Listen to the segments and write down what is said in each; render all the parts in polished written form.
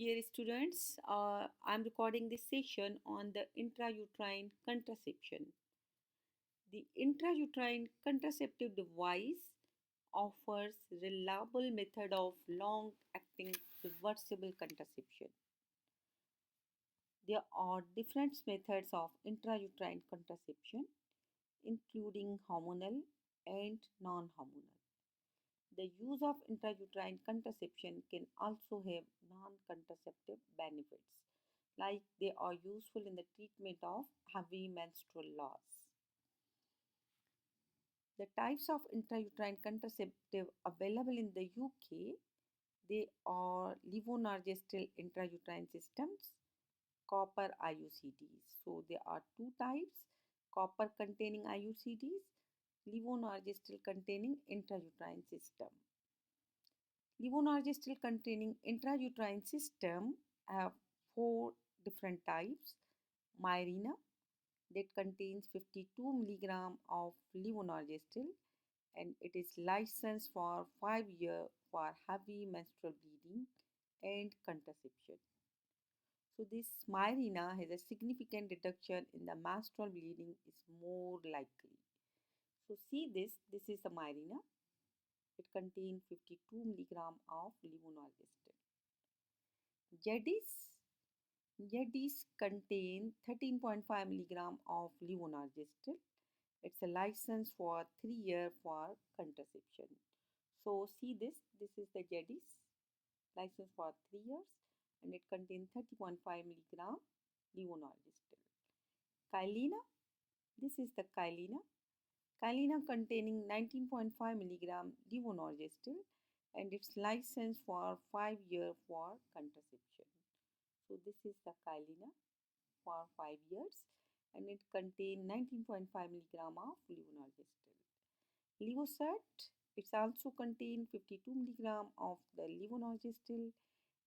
Dear students, I'm recording this session on the intrauterine contraception. The intrauterine contraceptive device offers reliable method of long-acting reversible contraception. There are different methods of intrauterine contraception, including hormonal and non-hormonal. The use of intrauterine contraception can also have non-contraceptive benefits, like they are useful in the treatment of heavy menstrual loss. The types of intrauterine contraceptive available in the UK, they are levonorgestrel intrauterine systems, copper IUCDs. So there are two types: copper containing IUCDs, levonorgestrel containing intrauterine system. Levonorgestrel containing intrauterine system have four different types. Myrina, that contains 52 milligram of levonorgestrel, and it is licensed for 5 years for heavy menstrual bleeding and contraception. So this Myrina has a significant reduction in the menstrual bleeding is more likely. So see this is the Myrina. It contains 52 milligram of levonorgestrel. Jedis Jedis contain 13.5 milligram of levonorgestrel. It's a license for 3 years for contraception. So see this is the Jedis license for 3 years, and it contains 30.5 milligram levonorgestrel. Kylina, this is the Kylina. Kylina containing 19.5 milligram levonorgestrel, and it's licensed for 5 years for contraception. So this is the Kylina for 5 years, and it contains 19.5 milligram of levonorgestrel. Levocert, it's also contain 52 milligram of the levonorgestrel,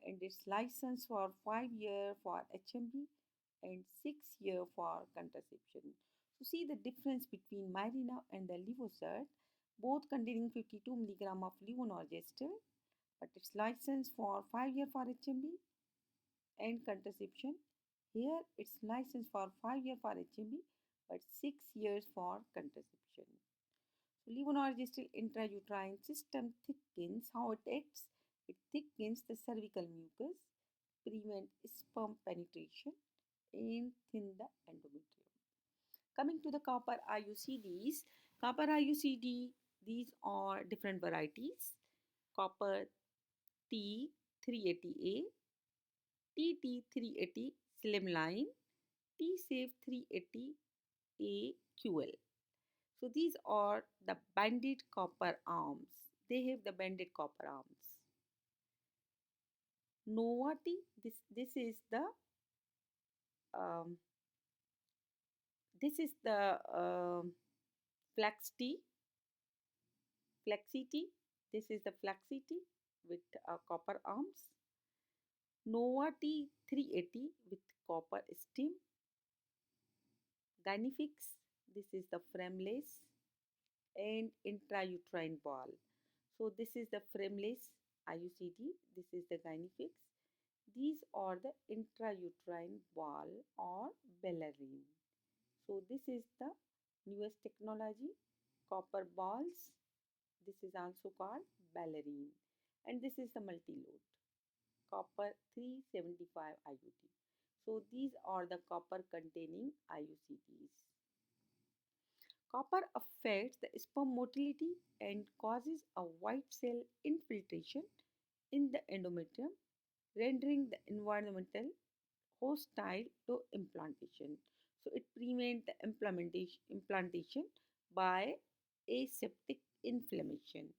and it's licensed for 5 years for HMB and 6 years for contraception. So see the difference between Mirena and the Levocert, both containing 52 milligram of levonorgestrel, but it's licensed for 5 years for HMB and contraception. Here it's licensed for 5 years for HMB but 6 years for contraception. So levonorgestrel intrauterine system thickens. How it acts? It thickens the cervical mucus, prevent sperm penetration, and thin the endometrium. Coming to the copper IUCDs, copper IUCD, these are different varieties. Copper T380A, TT380 Slimline, T-Safe 380 AQL. So these are the banded copper arms. They have the banded copper arms. Novati, this is the um, this is the flax tea, flaxity. This is the flaxity with copper arms. Novati 380 with copper stem. Gynefix, this is the frameless and intrauterine ball. So this is the frameless IUCD, this is the Gynefix. These are the intrauterine ball or ballerine. So this is the newest technology, copper balls. This is also called ballerine. And this is the multi-load, copper 375 IUD. So these are the copper containing IUCDs. Copper affects the sperm motility and causes a white cell infiltration in the endometrium, rendering the environmental hostile to implantation. So it prevents the implantation by aseptic inflammation.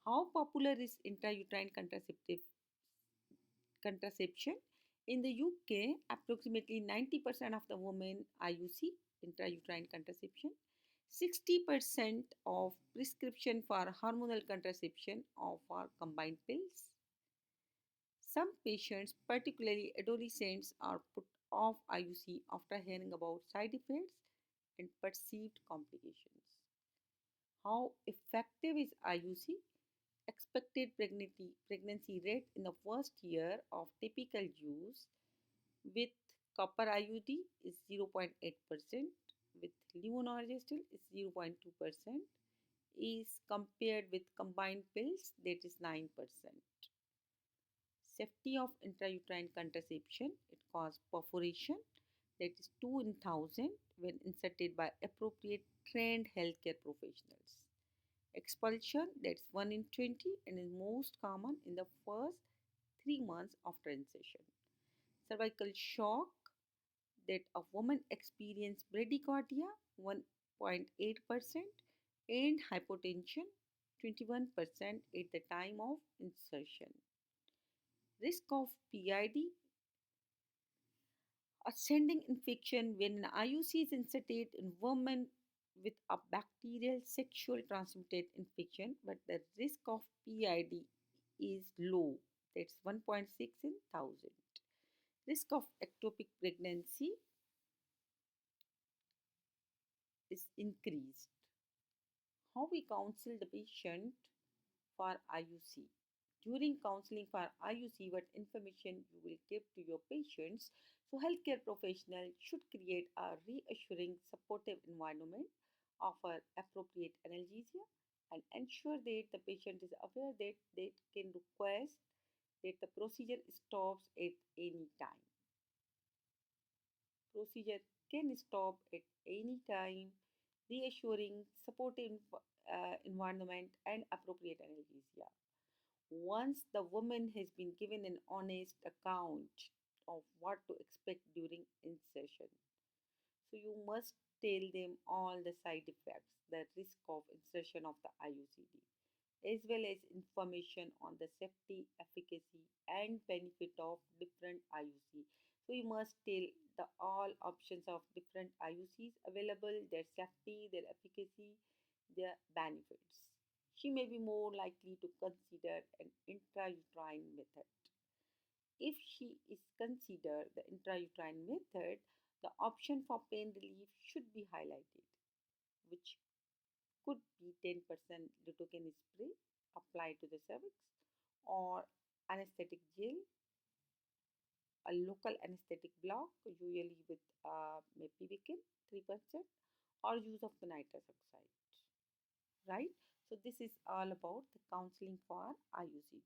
How popular is intrauterine contraception? In the UK, approximately 90% of the women IUC, intrauterine contraception. 60% of prescription for hormonal contraception are for combined pills. Some patients, particularly adolescents, are put off IUC after hearing about side effects and perceived complications. How effective is IUC? Expected pregnancy rate in the first year of typical use with copper IUD is 0.8%, with levonorgestrel is 0.2%, is compared with combined pills that is 9%. Safety of intrauterine contraception, it causes perforation that is 2 in 1000 when inserted by appropriate trained healthcare professionals. Expulsion, that's 1 in 20 and is most common in the first 3 months after insertion. Cervical shock, that a woman experiences bradycardia 1.8% and hypotension 21% at the time of insertion. Risk of PID, ascending infection when an IUC is inserted in women with a bacterial sexual transmitted infection, but the risk of PID is low. That's 1.6 in 1000. Risk of ectopic pregnancy is increased. How we counsel the patient for IUC. During counseling for IUC, what information you will give to your patients? So, healthcare professionals should create a reassuring, supportive environment, offer appropriate analgesia, and ensure that the patient is aware that they can request that the procedure stops at any time. Procedure can stop at any time, reassuring, supportive environment, and appropriate analgesia. Once the woman has been given an honest account of what to expect during insertion, so you must tell them all the side effects, the risk of insertion of the IUCD, as well as information on the safety, efficacy, and benefit of different IUC. So you must tell the all options of different IUCs available, their safety, their efficacy, their benefits. She may be more likely to consider an intrauterine method. If she is considered the intrauterine method, the option for pain relief should be highlighted, which could be 10% lidocaine spray applied to the cervix, or anesthetic gel, a local anesthetic block, usually with mepivacaine 3%, or use of the nitrous oxide. Right? So, this is all about the counseling for IUCD.